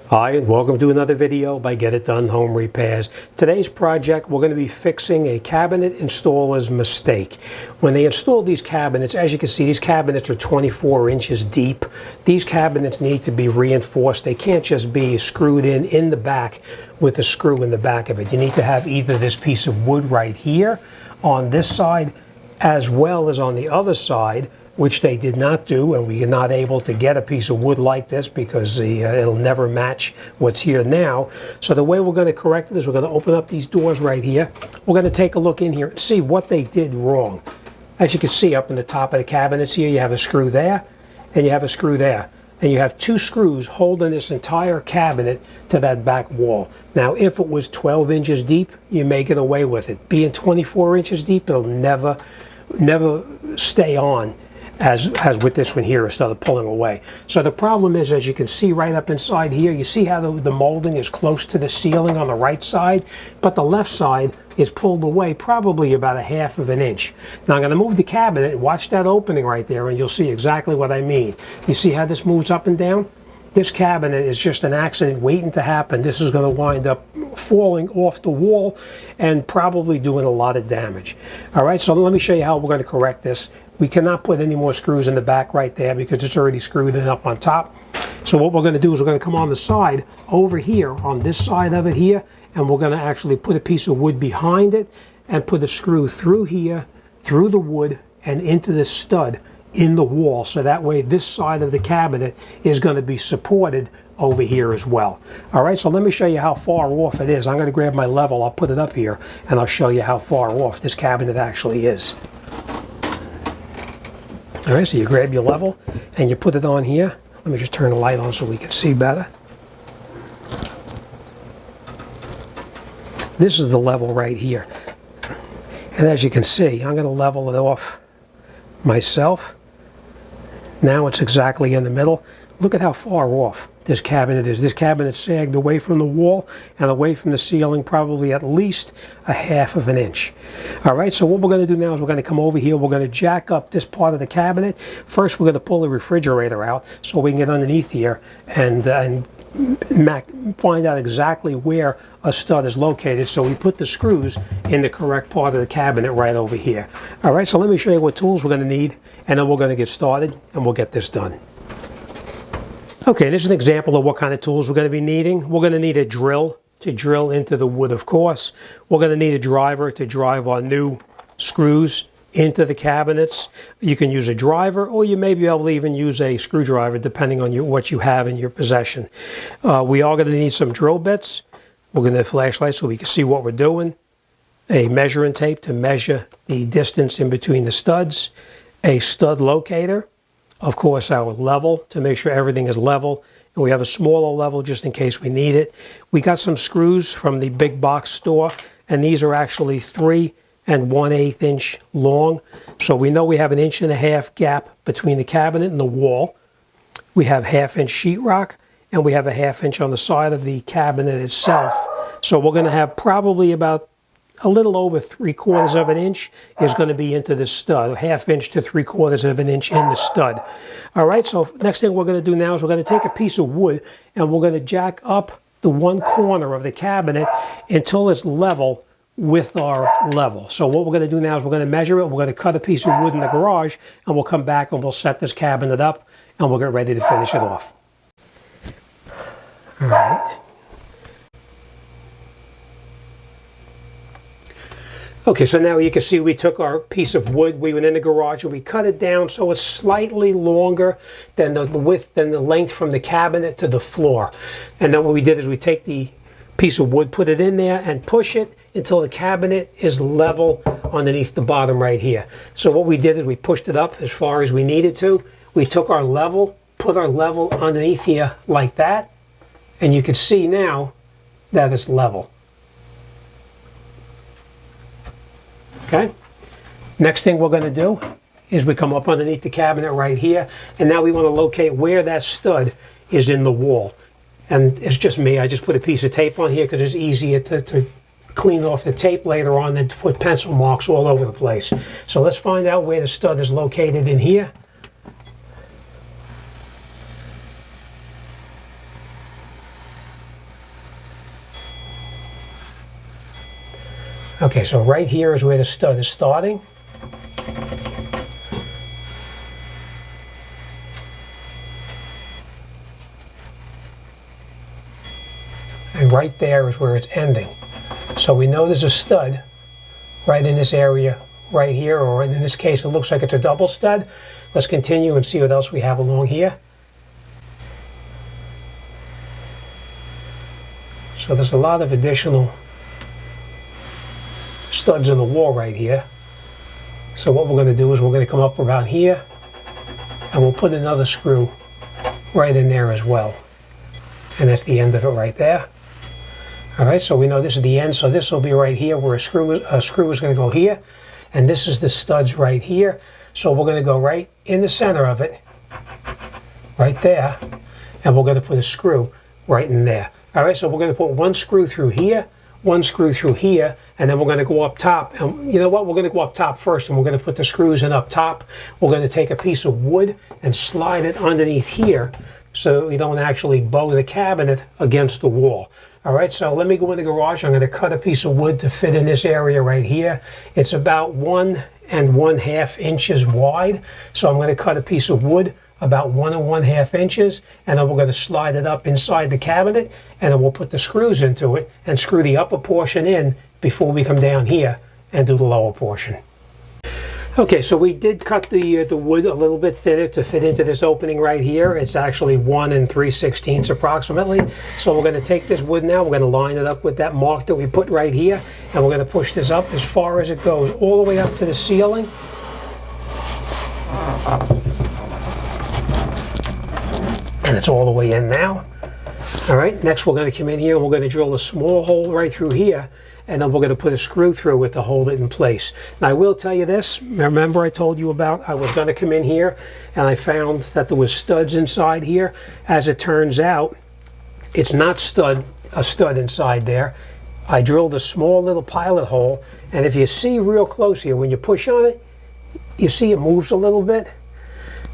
Hi, and welcome to another video by Get It Done Home Repairs. Today's project, we're going to be fixing a cabinet installer's mistake. When they install these cabinets, as you can see, these cabinets are 24 inches deep. These cabinets need to be reinforced. They can't just be screwed in the back with a screw in the back of it. You need to have either this piece of wood right here on this side, as well as on the other side, which they did not do, and we are not able to get a piece of wood like this because it'll never match what's here now. So the way we're going to correct it is we're going to open up these doors right here. We're going to take a look in here and see what they did wrong. As you can see up in the top of the cabinets here, you have a screw there and you have a screw there. And you have two screws holding this entire cabinet to that back wall. Now, if it was 12 inches deep, you may get away with it. Being 24 inches deep, it'll never stay on as with this one here instead of pulling away. So the problem is, as you can see right up inside here, you see how the molding is close to the ceiling on the right side, but the left side is pulled away probably about 1/2 of an inch. Now I'm going to move the cabinet, watch that opening right there, and you'll see exactly what I mean. You see how this moves up and down? This cabinet is just an accident waiting to happen. This is going to wind up falling off the wall and probably doing a lot of damage. All right, so let me show you how we're going to correct this. We cannot put any more screws in the back right there because it's already screwed in up on top. So what we're going to do is we're going to come on the side over here, on this side of it here, and we're going to actually put a piece of wood behind it and put a screw through here, through the wood, and into the stud in the wall. So that way this side of the cabinet is going to be supported over here as well. All right, so let me show you how far off it is. I'm going to grab my level, I'll put it up here, and I'll show you how far off this cabinet actually is. All right, so you grab your level and you put it on here. Let me just turn the light on so we can see better. This is the level right here. And as you can see, I'm going to level it off myself. Now it's exactly in the middle. Look at how far off this cabinet is. This cabinet sagged away from the wall and away from the ceiling probably at least 1/2 of an inch. All right, so what we're going to do now is we're going to come over here. We're going to jack up this part of the cabinet. First, we're going to pull the refrigerator out so we can get underneath here and find out exactly where a stud is located. So we put the screws in the correct part of the cabinet right over here. All right, so let me show you what tools we're going to need, and then we're going to get started and we'll get this done. Okay, this is an example of what kind of tools we're going to be needing. We're going to need a drill to drill into the wood, of course. We're going to need a driver to drive our new screws into the cabinets. You can use a driver, or you may be able to even use a screwdriver depending on what you have in your possession. We are going to need some drill bits. We're going to need a flashlight so we can see what we're doing. A measuring tape to measure the distance in between the studs. A stud locator. Of course, our level to make sure everything is level, and we have a smaller level just in case we need it. We got some screws from the big box store, and these are actually 3 1/8 inch long. So we know we have 1.5 inch gap between the cabinet and the wall. We have 1/2 inch sheetrock, and we have a 1/2 inch on the side of the cabinet itself. So we're going to have probably about a little over 3/4 of an inch is going to be into the stud, 1/2 inch to 3/4 of an inch in the stud. All right, so next thing we're going to do now is we're going to take a piece of wood and we're going to jack up the one corner of the cabinet until it's level with our level. So what we're going to do now is we're going to measure it. We're going to cut a piece of wood in the garage, and we'll come back and we'll set this cabinet up and we'll get ready to finish it off. All right. Okay, so now you can see we took our piece of wood, we went in the garage and we cut it down so it's slightly longer than the width, than the length from the cabinet to the floor. And then what we did is we take the piece of wood, put it in there and push it until the cabinet is level underneath the bottom right here. So what we did is we pushed it up as far as we needed to. We took our level, put our level underneath here like that, and you can see now that it's level. Okay, next thing we're going to do is we come up underneath the cabinet right here, and now we want to locate where that stud is in the wall. And it's just me, I just put a piece of tape on here because it's easier to clean off the tape later on than to put pencil marks all over the place. So let's find out where the stud is located in here. Okay, so right here is where the stud is starting. And right there is where it's ending. So we know there's a stud right in this area right here, or in this case it looks like it's a double stud. Let's continue and see what else we have along here. So there's a lot of additional studs in the wall right here. So what we're going to do is we're going to come up around here and we'll put another screw right in there as well. And that's the end of it right there. Alright, so we know this is the end, so this will be right here where a screw is going to go here. And this is the studs right here. So we're going to go right in the center of it, right there, and we're going to put a screw right in there. Alright, so we're going to put one screw through here, one screw through here, and then we're going to go up top. And you know what, we're going to go up top first, and we're going to put the screws in up top. We're going to take a piece of wood and slide it underneath here so we don't actually bow the cabinet against the wall. Alright, so let me go in the garage. I'm going to cut a piece of wood to fit in this area right here. It's about 1 1/2 inches wide. So I'm going to cut a piece of wood about 1 1/2 inches, and then we're going to slide it up inside the cabinet, and then we'll put the screws into it and screw the upper portion in before we come down here and do the lower portion. Okay, so we did cut the wood a little bit thinner to fit into this opening right here. It's actually 1 3/16 approximately. So we're going to take this wood now, we're going to line it up with that mark that we put right here, and we're going to push this up as far as it goes, all the way up to the ceiling. And it's all the way in now. Alright, next we're going to come in here and we're going to drill a small hole right through here, and then we're going to put a screw through it to hold it in place. Now I will tell you this, remember I told you about I was going to come in here and I found that there was studs inside here. As it turns out, it's not a stud inside there. I drilled a small little pilot hole, and if you see real close here, when you push on it, you see it moves a little bit.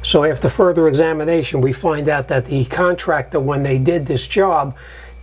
So after further examination, we find out that the contractor, when they did this job,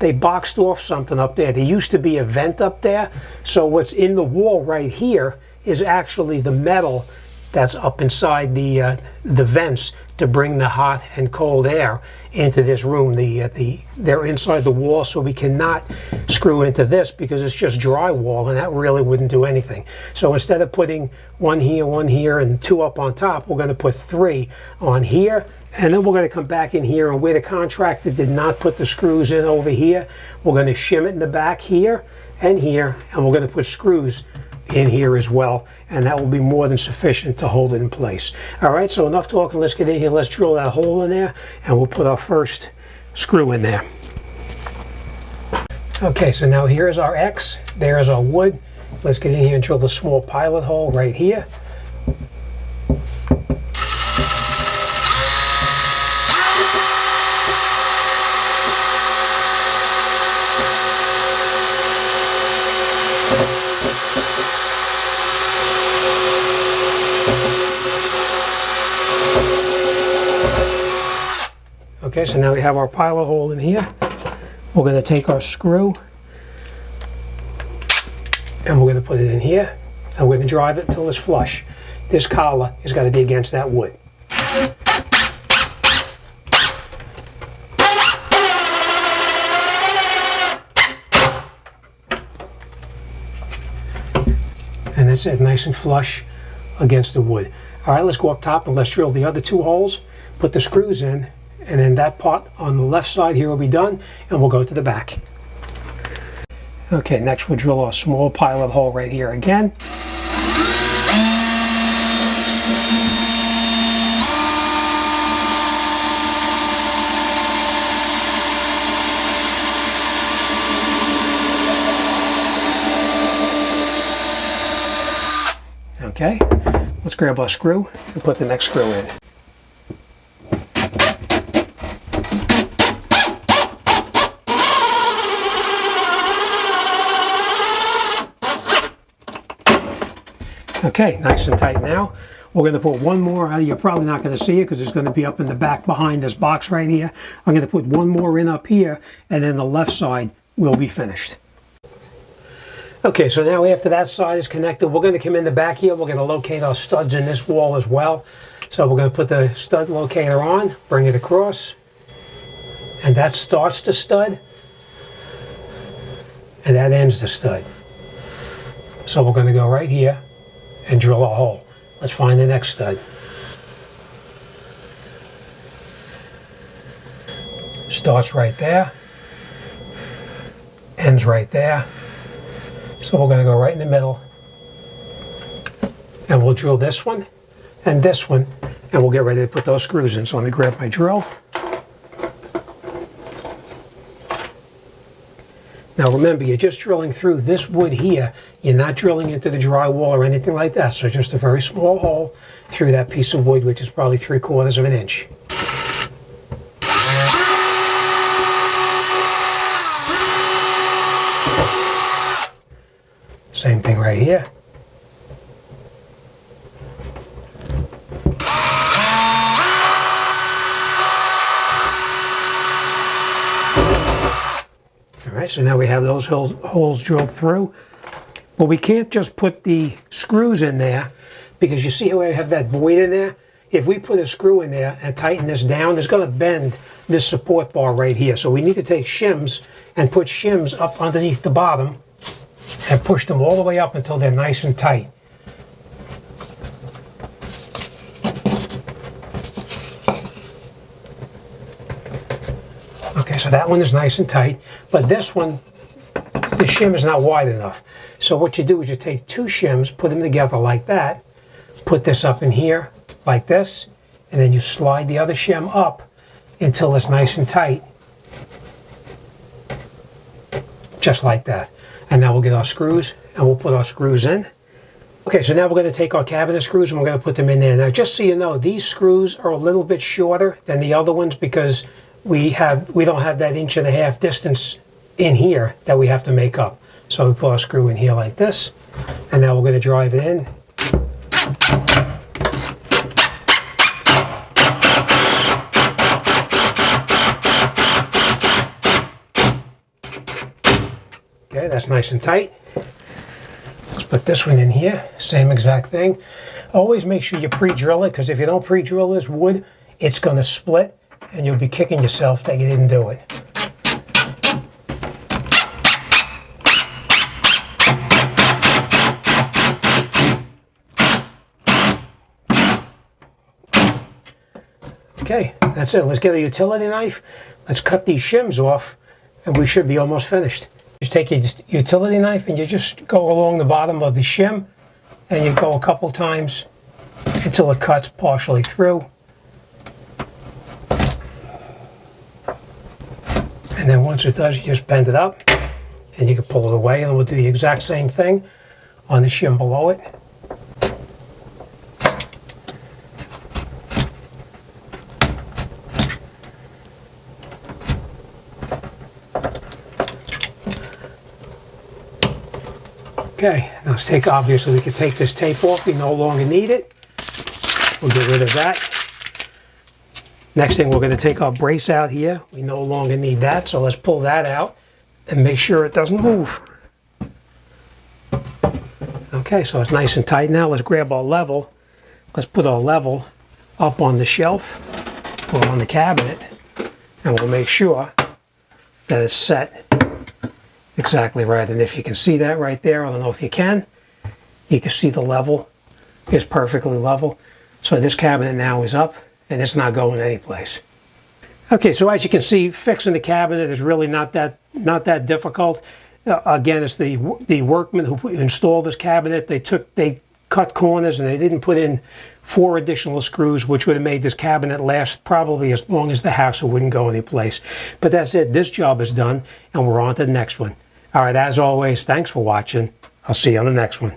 they boxed off something up there. There used to be a vent up there, so what's in the wall right here is actually the metal that's up inside the vents to bring the hot and cold air into this room. They're inside the wall, so we cannot screw into this because it's just drywall, and that really wouldn't do anything. So instead of putting one here, and 2 up on top, we're going to put 3 on here. And then we're going to come back in here, and where the contractor did not put the screws in over here, we're going to shim it in the back here, and we're going to put screws in here as well, and that will be more than sufficient to hold it in place. Alright, so enough talking, let's get in here, let's drill that hole in there, and we'll put our first screw in there. Okay, so now here's our X, there's our wood. Let's get in here and drill the small pilot hole right here. Okay, so now we have our pilot hole in here. We're going to take our screw and we're going to put it in here, and we're going to drive it until it's flush. This collar has got to be against that wood. And that's it, nice and flush against the wood. Alright, let's go up top and let's drill the other 2 holes, put the screws in, and then that part on the left side here will be done, and we'll go to the back. Okay, next we'll drill our small pilot hole right here again. Okay, let's grab our screw and put the next screw in. Okay, nice and tight now. We're going to put one more, you're probably not going to see it because it's going to be up in the back behind this box right here. I'm going to put one more in up here, and then the left side will be finished. Okay, so now after that side is connected, we're going to come in the back here. We're going to locate our studs in this wall as well. So we're going to put the stud locator on, bring it across, and that starts the stud, and that ends the stud. So we're going to go right here and drill a hole. Let's find the next stud. Starts right there, ends right there. So we're going to go right in the middle, and we'll drill this one and this one, and we'll get ready to put those screws in. So let me grab my drill. Now remember, you're just drilling through this wood here. You're not drilling into the drywall or anything like that. So just a very small hole through that piece of wood, which is probably 3/4 of an inch. Same thing right here. Alright, so now we have those holes drilled through. But we can't just put the screws in there, because you see how I have that void in there? If we put a screw in there and tighten this down, it's going to bend this support bar right here. So we need to take shims and put shims up underneath the bottom and push them all the way up until they're nice and tight. Okay, so that one is nice and tight, but this one, the shim is not wide enough. So what you do is you take two shims, put them together like that, put this up in here like this, and then you slide the other shim up until it's nice and tight, just like that. And now we'll get our screws and we'll put our screws in. Okay, so now we're going to take our cabinet screws and we're going to put them in there. Now just so you know, these screws are a little bit shorter than the other ones because we don't have that 1.5 inch distance in here that we have to make up. So we put our screw in here like this, and now we're going to drive it in. Okay, that's nice and tight. Let's put this one in here, same exact thing. Always make sure you pre-drill it, because if you don't pre-drill this wood, it's going to split and you'll be kicking yourself that you didn't do it. Okay, that's it. Let's get a utility knife. Let's cut these shims off and we should be almost finished. Just take your utility knife and you just go along the bottom of the shim and you go a couple times until it cuts partially through. And then once it does, you just bend it up and you can pull it away, and we'll do the exact same thing on the shim below it. Okay, now let's take, obviously we can take this tape off, we no longer need it. We'll get rid of that. Next thing, we're going to take our brace out here. We no longer need that, so let's pull that out and make sure it doesn't move. Okay, so it's nice and tight now. Let's grab our level. Let's put our level up on the shelf or on the cabinet, and we'll make sure that it's set exactly right. And if you can see that right there, I don't know if you can see the level is perfectly level. So this cabinet now is up and it's not going anyplace. Okay, so as you can see, fixing the cabinet is really not that difficult. Again, it's the workmen who installed this cabinet. They cut corners and they didn't put in 4 additional screws, which would have made this cabinet last probably as long as the house. It wouldn't go anyplace. But that's it. This job is done and we're on to the next one. All right, as always, thanks for watching. I'll see you on the next one.